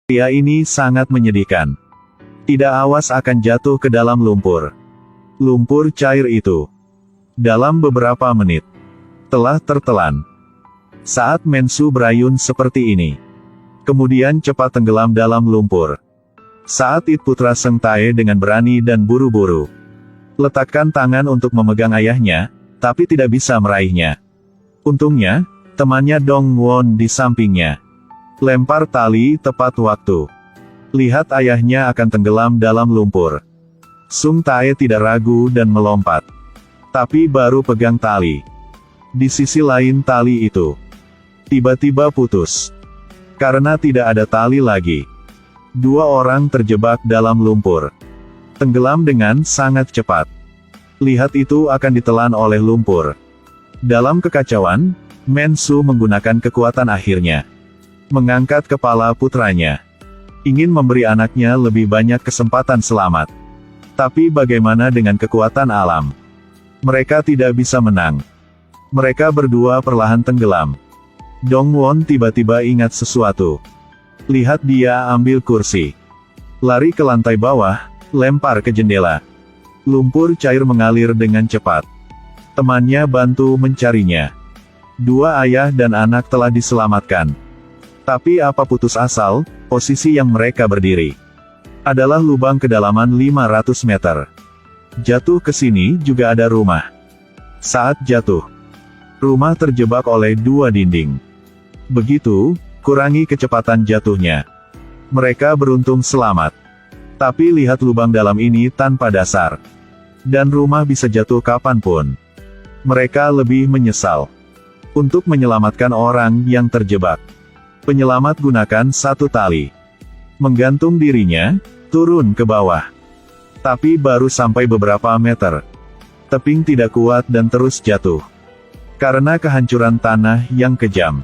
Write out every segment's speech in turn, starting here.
Pria ini sangat menyedihkan. Tidak awas akan jatuh ke dalam lumpur. Lumpur cair itu, dalam beberapa menit, telah tertelan. Saat Mensu berayun seperti ini, kemudian cepat tenggelam dalam lumpur. Saat itu putra Seng Tae dengan berani dan buru-buru letakkan tangan untuk memegang ayahnya, tapi tidak bisa meraihnya. Untungnya, temannya Dong Won di sampingnya lempar tali tepat waktu. Lihat ayahnya akan tenggelam dalam lumpur. Sung Tae tidak ragu dan melompat. Tapi baru pegang tali. Di sisi lain tali itu tiba-tiba putus. Karena tidak ada tali lagi. Dua orang terjebak dalam lumpur. Tenggelam dengan sangat cepat. Lihat itu akan ditelan oleh lumpur. Dalam kekacauan, Mensu menggunakan kekuatan akhirnya. Mengangkat kepala putranya. Ingin memberi anaknya lebih banyak kesempatan selamat. Tapi bagaimana dengan kekuatan alam? Mereka tidak bisa menang. Mereka berdua perlahan tenggelam. Dong Won tiba-tiba ingat sesuatu. Lihat dia ambil kursi. Lari ke lantai bawah, lempar ke jendela. Lumpur cair mengalir dengan cepat. Temannya bantu mencarinya. Dua ayah dan anak telah diselamatkan. Tapi apa putus asal, posisi yang mereka berdiri adalah lubang kedalaman 500 meter. Jatuh ke sini juga ada rumah. Saat jatuh, rumah terjebak oleh dua dinding. Begitu, kurangi kecepatan jatuhnya. Mereka beruntung selamat. Tapi lihat lubang dalam ini tanpa dasar. Dan rumah bisa jatuh kapanpun. Mereka lebih menyesal. Untuk menyelamatkan orang yang terjebak, penyelamat gunakan satu tali. Menggantung dirinya, turun ke bawah. Tapi baru sampai beberapa meter. Tebing tidak kuat dan terus jatuh. Karena kehancuran tanah yang kejam.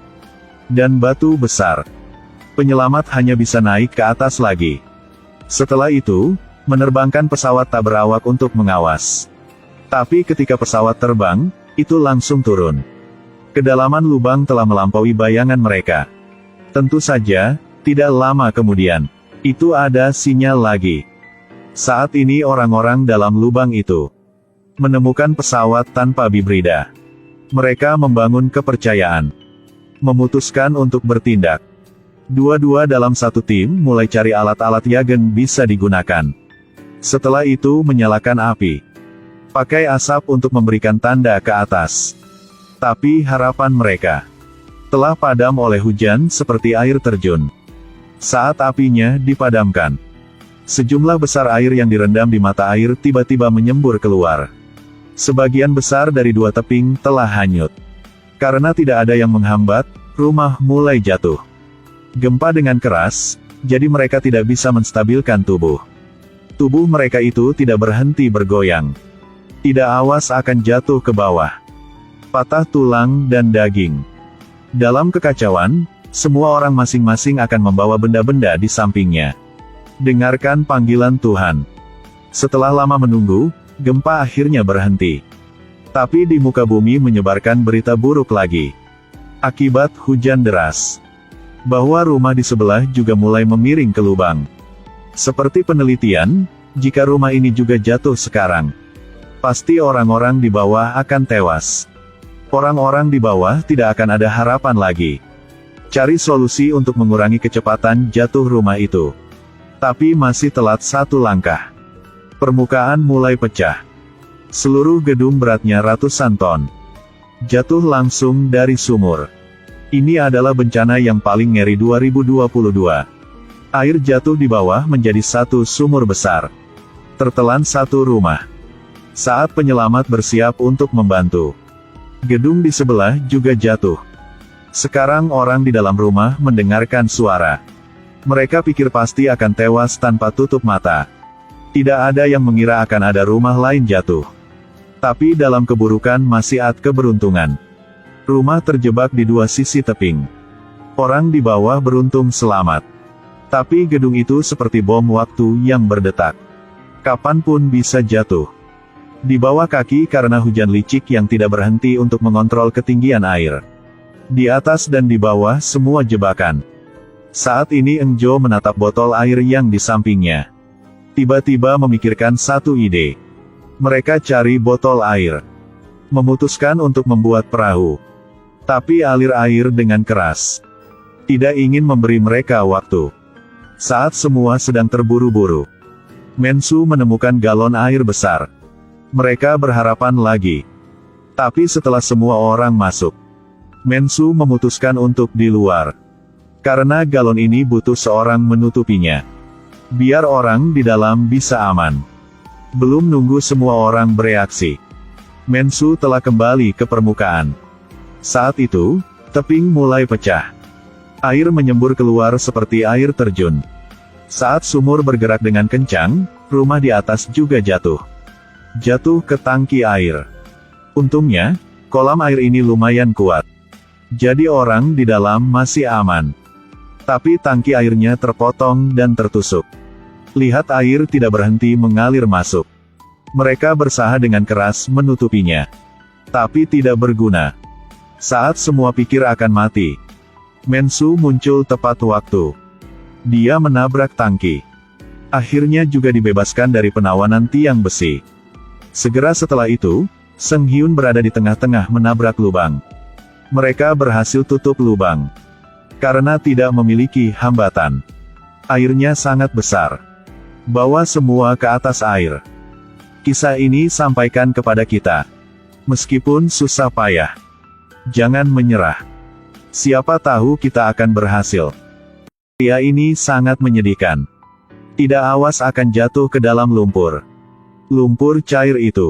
Dan batu besar. Penyelamat hanya bisa naik ke atas lagi. Setelah itu, menerbangkan pesawat tak berawak untuk mengawas. Tapi ketika pesawat terbang, itu langsung turun. Kedalaman lubang telah melampaui bayangan mereka. Tentu saja, tidak lama kemudian, itu ada sinyal lagi. Saat ini orang-orang dalam lubang itu menemukan pesawat tanpa bibrida. Mereka membangun kepercayaan. Memutuskan untuk bertindak. Dua-dua dalam satu tim mulai cari alat-alat Yagen bisa digunakan. Setelah itu menyalakan api. Pakai asap untuk memberikan tanda ke atas. Tapi harapan mereka telah padam oleh hujan seperti air terjun. Saat apinya dipadamkan, sejumlah besar air yang direndam di mata air tiba-tiba menyembur keluar. Sebagian besar dari dua tebing telah hanyut. Karena tidak ada yang menghambat, rumah mulai jatuh. Gempa dengan keras, jadi mereka tidak bisa menstabilkan tubuh. Tubuh mereka itu tidak berhenti bergoyang. Tidak awas akan jatuh ke bawah. Patah tulang dan daging. Dalam kekacauan, semua orang masing-masing akan membawa benda-benda di sampingnya. Dengarkan panggilan Tuhan. Setelah lama menunggu, gempa akhirnya berhenti. Tapi di muka bumi menyebarkan berita buruk lagi. Akibat hujan deras. Bahwa rumah di sebelah juga mulai memiring ke lubang. Seperti penelitian, jika rumah ini juga jatuh sekarang, pasti orang-orang di bawah akan tewas. Orang-orang di bawah tidak akan ada harapan lagi. Cari solusi untuk mengurangi kecepatan jatuh rumah itu. Tapi masih telat satu langkah. Permukaan mulai pecah. Seluruh gedung beratnya ratusan ton. Jatuh langsung dari sumur. Ini adalah bencana yang paling ngeri 2022. Air jatuh di bawah menjadi satu sumur besar. Tertelan satu rumah. Saat penyelamat bersiap untuk membantu, gedung di sebelah juga jatuh. Sekarang orang di dalam rumah mendengarkan suara. Mereka pikir pasti akan tewas tanpa tutup mata. Tidak ada yang mengira akan ada rumah lain jatuh. Tapi dalam keburukan masih ada keberuntungan. Rumah terjebak di dua sisi tebing. Orang di bawah beruntung selamat. Tapi gedung itu seperti bom waktu yang berdetak. Kapanpun bisa jatuh. Di bawah kaki karena hujan licik yang tidak berhenti untuk mengontrol ketinggian air. Di atas dan di bawah semua jebakan. Saat ini Eng Jo menatap botol air yang di sampingnya. Tiba-tiba memikirkan satu ide. Mereka cari botol air. Memutuskan untuk membuat perahu. Tapi alir air dengan keras. Tidak ingin memberi mereka waktu. Saat semua sedang terburu-buru, Mensu menemukan galon air besar. Mereka berharapan lagi. Tapi setelah semua orang masuk, Mensu memutuskan untuk di luar. Karena galon ini butuh seorang menutupinya. Biar orang di dalam bisa aman. Belum nunggu semua orang bereaksi, Mensu telah kembali ke permukaan. Saat itu, teping mulai pecah. Air menyembur keluar seperti air terjun. Saat sumur bergerak dengan kencang, rumah di atas juga jatuh. Jatuh ke tangki air. Untungnya, kolam air ini lumayan kuat. Jadi orang di dalam masih aman. Tapi tangki airnya terpotong dan tertusuk. Lihat air tidak berhenti mengalir masuk. Mereka berusaha dengan keras menutupinya. Tapi tidak berguna. Saat semua pikir akan mati, Mensu muncul tepat waktu. Dia menabrak tangki. Akhirnya juga dibebaskan dari penawanan tiang besi. Segera setelah itu, Seng Hyun berada di tengah-tengah menabrak lubang. Mereka berhasil tutup lubang. Karena tidak memiliki hambatan. Airnya sangat besar. Bawa semua ke atas air. Kisah ini sampaikan kepada kita. Meskipun susah payah, jangan menyerah. Siapa tahu kita akan berhasil. Pria ini sangat menyedihkan. Tidak awas akan jatuh ke dalam lumpur. Lumpur cair itu